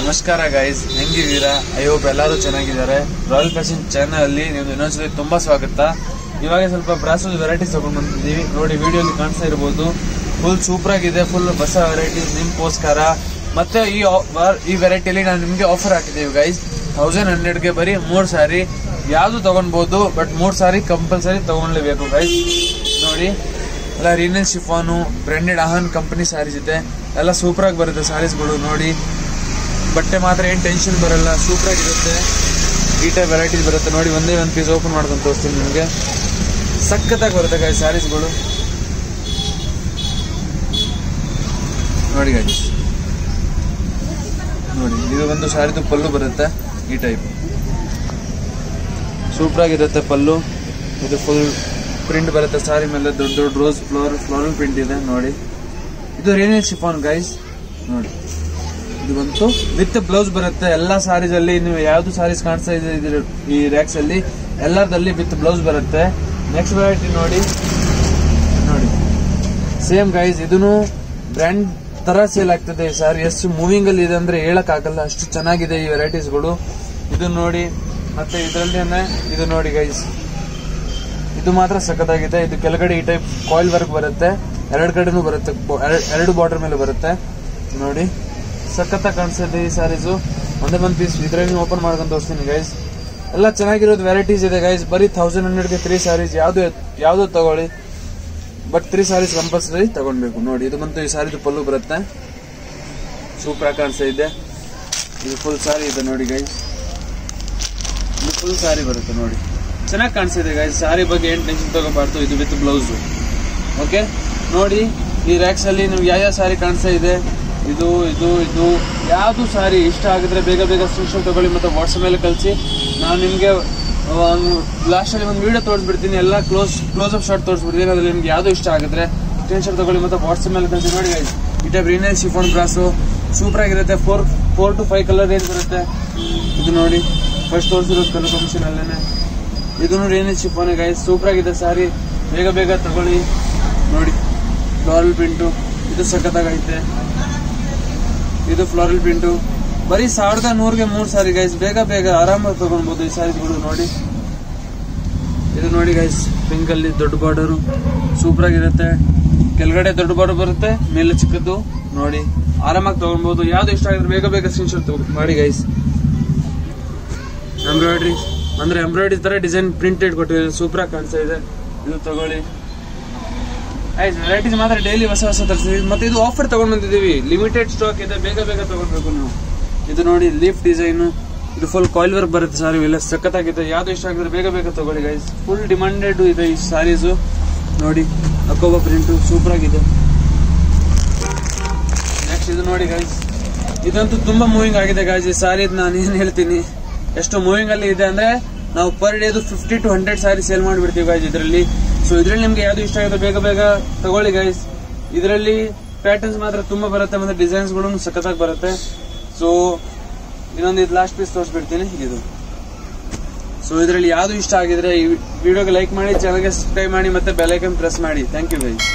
ನಮಸ್ಕಾರ guys, ಹೆಂಗಿದ್ದೀರಾ? I hope ಎಲ್ಲರೂ ಚೆನ್ನಾಗಿದ್ದಾರೆ. ರಾಯಲ್ ಫ್ಯಾಷನ್ ಚಾನಲ್ ಅಲ್ಲಿ ನಿಮ್ದು ಇನ್ನೊಂದ್ಸತಿ ತುಂಬಾ ಸ್ವಾಗತ. ಇವಾಗ ಸ್ವಲ್ಪ ಬ್ರಾಸೋಸ್ ವೆರೈಟೀಸ್ ತಗೊಂಡ್ ಬಂದಿದ್ದೀವಿ. ನೋಡಿ, ವಿಡಿಯೋಲಿ ಕಾಣಿಸ್ತಾ ಇರಬಹುದು. ಫುಲ್ ಸೂಪರ್ ಆಗಿದೆ. ಫುಲ್ ಹೊಸ ವೆರೈಟೀಸ್ ನಿಮ್ಗೋಸ್ಕರ. ಮತ್ತೆ ಈ ವೆರೈಟಿಯಲ್ಲಿ ನಾನು ನಿಮ್ಗೆ ಆಫರ್ ಹಾಕಿದ್ದೀವಿ ಗೈಸ್. 1100ಗೆ ಬರೀ 3 ಸಾರಿ ಯಾವ್ದು ತಗೊಳ್ಬಹುದು, ಬಟ್ 3 ಸಾರಿ ಕಂಪಲ್ಸರಿ ತಗೊಳ್ಲೇಬೇಕು ಗೈಸ್. ನೋಡಿ, ಎಲ್ಲ ರೀನಲ್ ಶಿಫಾನು, ಬ್ರಾಂಡೆಡ್ ಆಹಾನ್ ಕಂಪನಿ ಸ್ಯಾರೀಸ್ ಇದೆ. ಎಲ್ಲ ಸೂಪರ್ ಆಗಿ ಬರುತ್ತೆ ಸ್ಯಾರೀಸ್ಗಳು. ನೋಡಿ, ಬಟ್ಟೆ ಮಾತ್ರ ಏನು ಟೆನ್ಷನ್ ಬರಲ್ಲ, ಸೂಪರ್ ಆಗಿರುತ್ತೆ. ಈ ಟೈಪ್ ವೆರೈಟೀಸ್ ಬರುತ್ತೆ. ನೋಡಿ, ಒಂದೇ ಒಂದು ಪೀಸ್ ಓಪನ್ ಮಾಡ್ಕೊಂಡು ತೋರಿಸ್ತೀನಿ ನಿಮಗೆ. ಸಖತ್ತಾಗಿ ಬರುತ್ತೆ ಗೈಸ್ ಸ್ಯಾರೀಸ್ಗಳು. ನೋಡಿ ಗೈಸ್, ನೋಡಿ, ಇದು ಒಂದು ಸ್ಯಾರಿದು ಪಲ್ಲು ಬರುತ್ತೆ. ಈ ಟೈಪ್ ಸೂಪರ್ ಆಗಿರುತ್ತೆ ಪಲ್ಲು. ಇದು ಫುಲ್ ಪ್ರಿಂಟ್ ಬರುತ್ತೆ ಸ್ಯಾರಿ ಮೇಲೆ. ದೊಡ್ಡ ದೊಡ್ಡ ರೋಸ್ ಫ್ಲೋರಲ್ ಪ್ರಿಂಟ್ ಇದೆ. ನೋಡಿ, ಇದು ರೇನಿಯಲ್ ಶಿಫಾನ್ ಗೈಸ್. ನೋಡಿ, ಇದು ಬಂತು ವಿತ್ ಬ್ಲೌಸ್ ಬರುತ್ತೆ. ಎಲ್ಲಾ ಸಾರೀಸ್ ಅಲ್ಲಿ ನೀವು ಯಾವ್ದು ಸಾರೀಸ್ ಕಾಣಿಸ್ತಾ ಇದೆ ಈ ರ್ಯಾಕ್ಸ್ ಅಲ್ಲಿ, ಎಲ್ಲರಲ್ಲಿ ವಿತ್ ಬ್ಲೌಸ್ ಬರುತ್ತೆ. ನೆಕ್ಸ್ಟ್ ವೆರೈಟಿ ನೋಡಿ, ಸೇಮ್ ಗೈಸ್, ಇದನ್ನು ಬ್ರ್ಯಾಂಡ್ ತರ ಸೇಲ್ ಆಗ್ತದೆ ಈ ಸಾರಿ. ಎಷ್ಟು ಮೂವಿಂಗ್ ಅಲ್ಲಿ ಇದೆ ಅಂದ್ರೆ ಹೇಳಕ್ ಆಗಲ್ಲ, ಅಷ್ಟು ಚೆನ್ನಾಗಿದೆ ಈ ವೆರೈಟೀಸ್ಗಳು. ಇದು ನೋಡಿ, ಮತ್ತೆ ಇದರಲ್ಲಿ ಇದು ನೋಡಿ ಗೈಸ್, ಇದು ಮಾತ್ರ ಸಖತ್ತಾಗಿದೆ. ಇದು ಕೆಳಗಡೆ ಈ ಟೈಪ್ ಕಾಯಿಲ್ ವರ್ಕ್ ಬರುತ್ತೆ. 2 ಕಡೆನೂ ಬರುತ್ತೆ, 2 ಬಾರ್ಡರ್ ಮೇಲೆ ಬರುತ್ತೆ. ನೋಡಿ, ಸಖತ್ತಾಗಿ ಕಾಣಿಸುತ್ತೆ ಈ ಸ್ಯಾರೀಸು. ಒಂದೇ ಒಂದು ಪೀಸ್ ಇದ್ರಲ್ಲಿ ಓಪನ್ ಮಾಡ್ಕೊಂಡು ತೋರಿಸ್ತೀನಿ ಗೈಸ್. ಎಲ್ಲ ಚೆನ್ನಾಗಿರೋದು ವೆರೈಟೀಸ್ ಇದೆ ಗೈಸ್. ಬರೀ 1100ಗೆ 3 ಸ್ಯಾರೀಸ್ ಯಾವ್ದು ತಗೊಳ್ಳಿ, ಬಟ್ 3 ಸ್ಯಾರೀಸ್ ಕಂಪಲ್ಸರಿ ತಗೊಳ್ಬೇಕು. ನೋಡಿ, ಇದು ಬಂತು ಈ ಸ್ಯಾರಿದು ಪಲ್ಲು ಬರುತ್ತೆ. ಸೂಪರ್ ಆಗಿ ಕಾಣಿಸ್ತಾ ಇದೆ. ಇದು ಫುಲ್ ಸ್ಯಾರಿ ಇದೆ ನೋಡಿ ಗೈಸ್. ಇದು ಫುಲ್ ಸ್ಯಾರಿ ಬರುತ್ತೆ. ನೋಡಿ, ಚೆನ್ನಾಗಿ ಕಾಣಿಸ್ತಿದೆ ಗೈಸ್. ಸ್ಯಾರಿ ಬಗ್ಗೆ ಏನು ಟೆನ್ಷನ್ ತಗೋಬಾರ್ದು. ಇದು ವಿತ್ ಬ್ಲೌಸ್. ಓಕೆ, ನೋಡಿ, ಈ ರ್ಯಾಕ್ಸ್ ಅಲ್ಲಿ ನೀವು ಯಾವ ಸ್ಯಾರಿ ಕಾಣಿಸ್ತಾ ಇದೆ, ಇದು ಇದು ಇದು ಯಾವ್ದು ಸಾರಿ ಇಷ್ಟ ಆಗಿದ್ರೆ ಬೇಗ ಸ್ಕ್ರೀನ್ಶಾಟ್ ತಗೊಳ್ಳಿ, ಮತ್ತೆ ವಾಟ್ಸಪ್ ಮೇಲೆ ಕಳಿಸಿ. ನಾನು ನಿಮಗೆ ಲಾಸ್ಟ್ ಅಲ್ಲಿ ಒಂದು ವಿಡಿಯೋ ತೋರಿಸ್ಬಿಡ್ತೀನಿ. ಎಲ್ಲ ಕ್ಲೋಸ್ ಅಪ್ ಶಾಟ್ ತೋರಿಸ್ಬಿಡ್ತೀನಿ. ಅದ್ರಲ್ಲಿ ನಿಮ್ಗೆ ಯಾವ್ದು ಇಷ್ಟ ಆಗಿದ್ರೆ ಸ್ಕ್ರೀನ್ಶಾಟ್ ತಗೊಳ್ಳಿ, ಮತ್ತೆ ವಾಟ್ಸಪ್ ಮೇಲೆ ಕಳಿಸಿ. ನೋಡಿ ಗೈಸ್, ಈ ಟೈಪ್ ರೀನಲ್ ಶಿಫಾನ್ ಬ್ರಾಸು ಸೂಪರ್ ಆಗಿರುತ್ತೆ. 4 to 5 ಕಲರ್ ರೇಂಜ್ ಬರುತ್ತೆ. ಇದು ನೋಡಿ, ಫಸ್ಟ್ ತೋರಿಸಿರೋದು ಕಲರ್ ಕಾಂಬಿನೇಷನ್ ಅಲ್ಲೇನೆ. ಇದನ್ನು ರೀನಲ್ ಶಿಫಾನ್ ಗೈಸ್, ಸೂಪರ್ ಆಗಿದೆ ಸಾರಿ. ಬೇಗ ತಗೊಳ್ಳಿ. ನೋಡಿ, ಫ್ಲೋರಲ್ ಪ್ರಿಂಟು, ಇದು ಸಖತ್ತಾಗೈತೆ. ಇದು ಫ್ಲೋರಲ್ ಪ್ರಿಂಟು ಬರೀ 1100ಗೆ 3 ಸಾರಿ ಗೈಸ್. ಬೇಗ ಆರಾಮಾಗಿ ತಗೊಳ್ಬಹುದು ಈ ಸ್ಯಾರೀಸ್ಗಳು. ನೋಡಿ, ಇದು ನೋಡಿ ಗೈಸ್, ಪಿಂಕ್ ಅಲ್ಲಿ ದೊಡ್ಡ ಬಾರ್ಡರು ಸೂಪರ್ ಆಗಿರುತ್ತೆ. ಕೆಳಗಡೆ ದೊಡ್ಡ ಬಾರ್ಡರ್ ಬರುತ್ತೆ, ಮೇಲೆ ಚಿಕ್ಕದ್ದು. ನೋಡಿ, ಆರಾಮಾಗಿ ತಗೊಳ್ಬಹುದು. ಯಾವ್ದು ಇಷ್ಟ ಆಗಿದ್ರೆ ಬೇಗ ಸ್ಕ್ರೀನ್ಶಾಟ್ ಮಾಡಿ ಗೈಸ್. ಎಂಬ್ರಾಯ್ಡ್ರಿ ತರ ಡಿಸೈನ್ ಪ್ರಿಂಟೆಡ್ ಕೊಟ್ಟಿದೆ, ಸೂಪರ್ ಆಗಿ ಕಾಣಿಸ್ತಾ ಇದೆ. ಇದು ತಗೊಳ್ಳಿ. ವೆರೈಟೀಸ್ ಮಾತ್ರ ಡೈಲಿ ಹೊಸ ತರಿಸ್ತೀವಿ. ಮತ್ತೆ ಇದು ಆಫರ್ ತಗೊಂಡ್ ಬಂದಿದ್ದೀವಿ, ಲಿಮಿಟೆಡ್ ಸ್ಟಾಕ್ ಇದೆ. ಬೇಗ ತಗೊಳ್ಬೇಕು ನೀವು. ಇದು ನೋಡಿ, ಲೀಫ್ ಡಿಸೈನು, ಇದು ಫುಲ್ ಕಾಯಿಲ್ ವರ್ಕ್ ಬರುತ್ತೆ ಸಾರಿ ಎಲ್ಲ ಸಖತ್ತಾಗಿದೆ. ಯಾವ್ದು ಇಷ್ಟ ಆಗಿದ್ರೆ ಬೇಗ ತಗೊಳ್ಳಿ ಗೈಸ್. ಫುಲ್ ಡಿಮಾಂಡೆಡ್ ಇದೆ ಈ ಸಾರೀಸು. ನೋಡಿ, ಅಕೋಬಾ ಪ್ರಿಂಟು ಸೂಪರ್ ಆಗಿದೆ. ನೆಕ್ಸ್ಟ್ ಇದು ನೋಡಿ ಗೈಸ್, ಇದಂತೂ ತುಂಬಾ ಮೂವಿಂಗ್ ಆಗಿದೆ ಗೈಸ್ ಈ ಸಾರಿ. ನಾನು ಏನ್ ಹೇಳ್ತೀನಿ, ಎಷ್ಟು ಮೂವಿಂಗ್ ಅಲ್ಲಿ ಇದೆ ಅಂದ್ರೆ ನಾವು per day 50 to 100 sari sale ಮಾಡಿಬಿಡ್ತೀವಿ ಗೈಸ್ ಇದರಲ್ಲಿ. ಸೊ ಇದ್ರಲ್ಲಿ ನಿಮ್ಗೆ ಯಾವ್ದು ಇಷ್ಟ ಆಗಿದೆ ಬೇಗ ತಗೊಳ್ಳಿ ಗೈಸ್. ಇದರಲ್ಲಿ ಪ್ಯಾಟರ್ನ್ಸ್ ಮಾತ್ರ ತುಂಬಾ ಬರುತ್ತೆ, ಮತ್ತೆ ಡಿಸೈನ್ಸ್ ಗಳು ಸಖತ್ತಾಗಿ ಬರುತ್ತೆ. ಸೊ ಇನ್ನೊಂದು ಇದು ಲಾಸ್ಟ್ ಪೀಸ್ ತೋರಿಸ್ಬಿಡ್ತೀನಿ. ಇದು ಸೊ ಇದರಲ್ಲಿ ಯಾವ್ದು ಇಷ್ಟ ಆಗಿದ್ರೆ ಈ ವಿಡಿಯೋಗೆ ಲೈಕ್ ಮಾಡಿ, ಚಾನಲ್ಗೆ ಸಬ್ಸ್ಕ್ರೈಬ್ ಮಾಡಿ, ಮತ್ತೆ ಬೆಲ್ ಐಕಾನ್ ಪ್ರೆಸ್ ಮಾಡಿ. Thank you guys.